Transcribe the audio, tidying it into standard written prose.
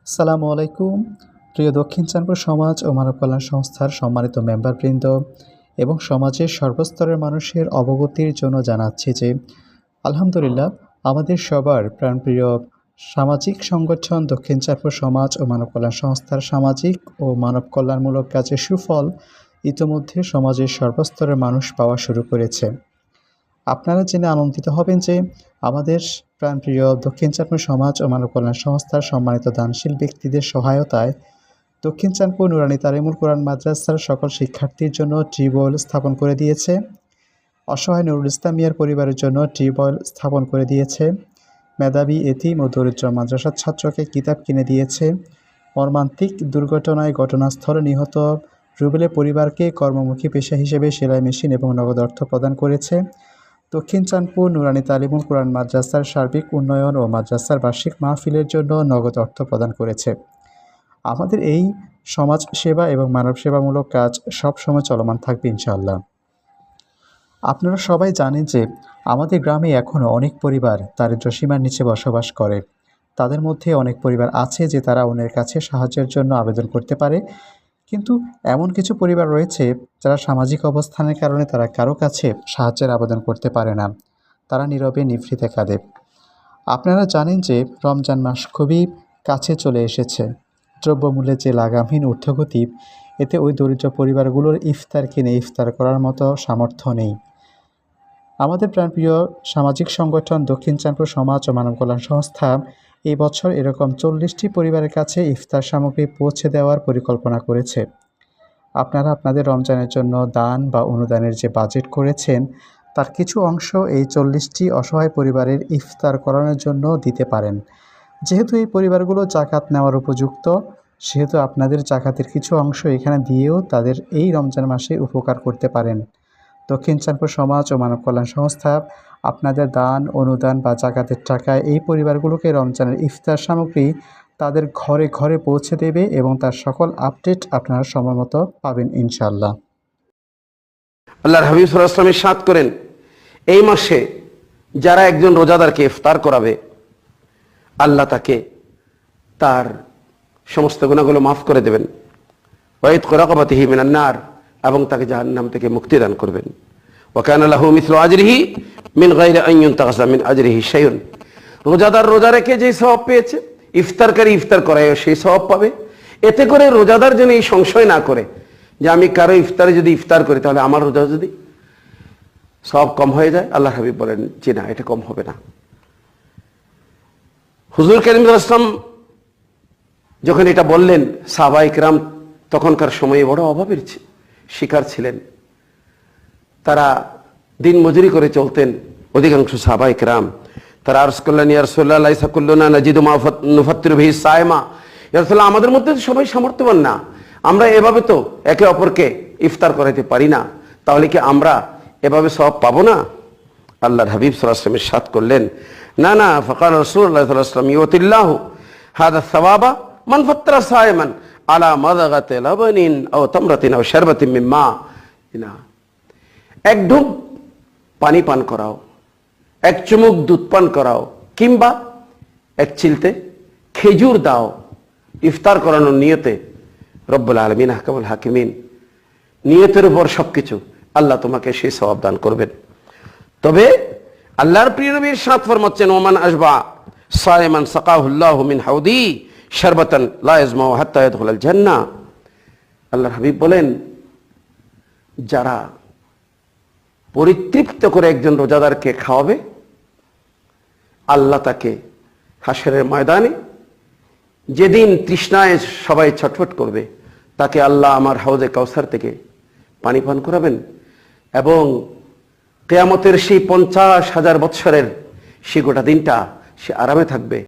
আসসালামু আলাইকুম। প্রিয় দক্ষিণ চাঁদপুর সমাজ ও মানব কল্যাণ সংস্থার সম্মানিত মেম্বারবৃন্দ এবং সমাজের সর্বস্তরের মানুষের অবগতির জন্য জানাচ্ছি যে আলহামদুলিল্লাহ আমাদের সবার প্রাণপ্রিয় সামাজিক সংগঠন দক্ষিণ চাঁদপুর সমাজ ও মানব কল্যাণ সংস্থার সামাজিক ও মানব কল্যাণমূলক কাজের সুফল ইতোমধ্যে সমাজের সর্বস্তরের মানুষ পাওয়া শুরু করেছে। আপনারা জেনে আনন্দিত হবেন যে আমাদের প্রাণপ্রিয় দক্ষিণ চাঁদপুর সমাজ ও মানব কল্যাণ সংস্থার সম্মানিত দানশীল ব্যক্তিদের সহায়তায় দক্ষিণ চাঁদপুর নুরানী তালিমুল কোরআন মাদ্রাসার সকল শিক্ষার্থীর জন্য টিউবওয়েল স্থাপন করে দিয়েছে। অসহায় নুরুল ইসলাম মিয়ার পরিবারের জন্য টিউবওয়েল স্থাপন করে দিয়েছে। মেধাবী এতিম ও দরিদ্র মাদ্রাসার ছাত্রকে কিতাব কিনে দিয়েছে। মর্মান্তিক দুর্ঘটনায় ঘটনাস্থলে নিহত রুবেলের পরিবারকে কর্মমুখী পেশা হিসেবে সেলাই মেশিন এবং নগদ অর্থ প্রদান করেছে। দক্ষিণ চাঁদপুর নুরানী তালিমুল কোরআন মাদ্রাসার সার্বিক উন্নয়ন ও মাদ্রাসার বার্ষিক মাহফিলের জন্য নগদ অর্থ প্রদান করেছে। আমাদের এই সমাজ সেবা এবং মানব সেবামূলক কাজ সবসময় চলমান থাকবে ইনশাআল্লাহ। আপনারা সবাই জানেন যে আমাদের গ্রামে এখনও অনেক পরিবার দারিদ্র্যসীমার নিচে বসবাস করে। তাদের মধ্যে অনেক পরিবার আছে যে তারা অন্যের কাছে সাহায্যের জন্য আবেদন করতে পারে, কিন্তু এমন কিছু পরিবার রয়েছে যারা সামাজিক অবস্থানের কারণে তারা কারো কাছে সাহায্যের আবেদন করতে পারে না। তারা নীরবে নিভৃতে কাঁদে। আপনারা জানেন যে রমজান মাস খুবই কাছে চলে এসেছে। দ্রব্যমূল্যের যে লাগামহীন ঊর্ধ্বগতি, এতে ওই দরিদ্র পরিবারগুলোর ইফতার কিনে ইফতার করার মতো সামর্থ্য নেই। আমাদের প্রাণপ্রিয় সামাজিক সংগঠন দক্ষিণ চাঁদপুর সমাজ ও মানব কল্যাণ সংস্থা এই বছর এরকম 40টি পরিবারের কাছে ইফতার সামগ্রী পৌঁছে দেওয়ার পরিকল্পনা করেছে। আপনারা আপনাদের রমজানের জন্য দান বা অনুদানের যে বাজেট করেছেন তার কিছু অংশ এই 40টি অসহায় পরিবারের ইফতার করানোর জন্য দিতে পারেন। যেহেতু এই পরিবারগুলো জাকাত নেওয়ার উপযুক্ত, সেহেতু আপনাদের জাকাতের কিছু অংশ এখানে দিয়েও তাদের এই রমজান মাসে উপকার করতে পারেন। দক্ষিণ চাঁদপুর সমাজ ও মানব কল্যাণ সংস্থা আপনাদের দান অনুদান বা জাকাতের টাকায় এই পরিবারগুলোকে রমজানের ইফতার সামগ্রী তাদের ঘরে ঘরে পৌঁছে দেবে এবং তার সকল আপডেট আপনারা সময়মতো পাবেন ইনশাআল্লাহ। আল্লাহর হাবিব সাল্লাল্লাহু আলাইহি ওয়াসাল্লাম ইরশাদ করেন, এই মাসে যারা একজন রোজাদারকে ইফতার করাবে, আল্লাহ তাকে তার সমস্ত গুনাহগুলো মাফ করে দেবেন। ওয়া ইতকু রাকাবাতিহি মিনান নার, এবং তাকে জাহান্নাম থেকে মুক্তি দান করবেন। ওয়া কানা লাহু মিসলু আজরিহি মিন গায়রি আন ইউনতাকাসা মিন আজরিহি শাইউন। রোজাদার রোজা রেখে যে সওয়াব পেয়েছে, ইফতারকারী ইফতার করায় সেই সওয়াব পাবে। এতে করে রোজাদার যেন এই সংশয় না করে যে আমি কারো ইফতারে যদি ইফতার করি তাহলে আমার রোজা যদি সওয়াব কম হয়ে যায়। আল্লাহ হাবিব বলেন যে না, এটা কম হবে না। হুজুর কারীম সাল্লাল্লাহু আলাইহি ওয়াসাল্লাম যখন এটা বললেন, সাহাবায়ে কেরাম তখনকার সময়ে বড় অভাবের শিকার ছিলেন। তারা দিন মজুরি করে চলতেন। অধিকাংশ সাহাবায়ে কেরাম তারা আরজ করলেন, ইয়া রাসূলুল্লাহ লাইসা কুল্লুনা নাজিদু মা নুফাত্তিরু বিহি সায়মা। ইয়া রাসূলুল্লাহ, আমাদের মধ্যে তো সবাই সামর্থ্যবান না, আমরা এভাবে তো একে অপরকে ইফতার করাইতে পারি না, তাহলে কি আমরা এভাবে সওয়াব পাবো না? আল্লাহর হাবিব সাল্লাল্লাহু আলাইহি ওয়াসাল্লাম ইরশাদ করলেন, না না, ফাকাল রাসূলুল্লাহ সাল্লাল্লাহু আলাইহি ওয়াসাল্লাম ইউতিল্লাহু হাদা সাওয়াবা মান ফাত্তারা সায়মান আলা মাযাগাতি লাবানিন আও তামরাতিন আও শারবাতিন মিম্মা। এক ঢোক পানি পান করাও, এক চুমুক দুধ পান করাও, কিংবা এক চিলতে খেজুর দাও ইফতার করানোর নিয়তে। রব্বুল আলামিন আহকামুল হাকিমিন, নিয়তের উপর সবকিছু, আল্লাহ তোমাকে সেই সওয়াব দান করবেন। তবে আল্লাহর প্রিয় নবী ইরশাদ ফরমাচ্ছেন, ওমান আশবা সায়মান সাকাহুল্লাহু মিন হাউদি শারবাতান লা ইয়াজমাউ হাত্তা ইয়াদখুলাল জান্নাহ। আল্লাহর হাবিব বলেন, যারা পরিতৃপ্ত করে একজন রোজাদারকে খাওয়াবে, আল্লাহ তাকে হাশরের ময়দানে যেদিন তৃষ্ণায় সবাই ছটফট করবে, তাকে আল্লাহ আমার হাউজে কাউসার থেকে পানি পান করাবেন, এবং কিয়ামতের সেই 50,000 বৎসরের সেই গোটা দিনটা সে আরামে থাকবে।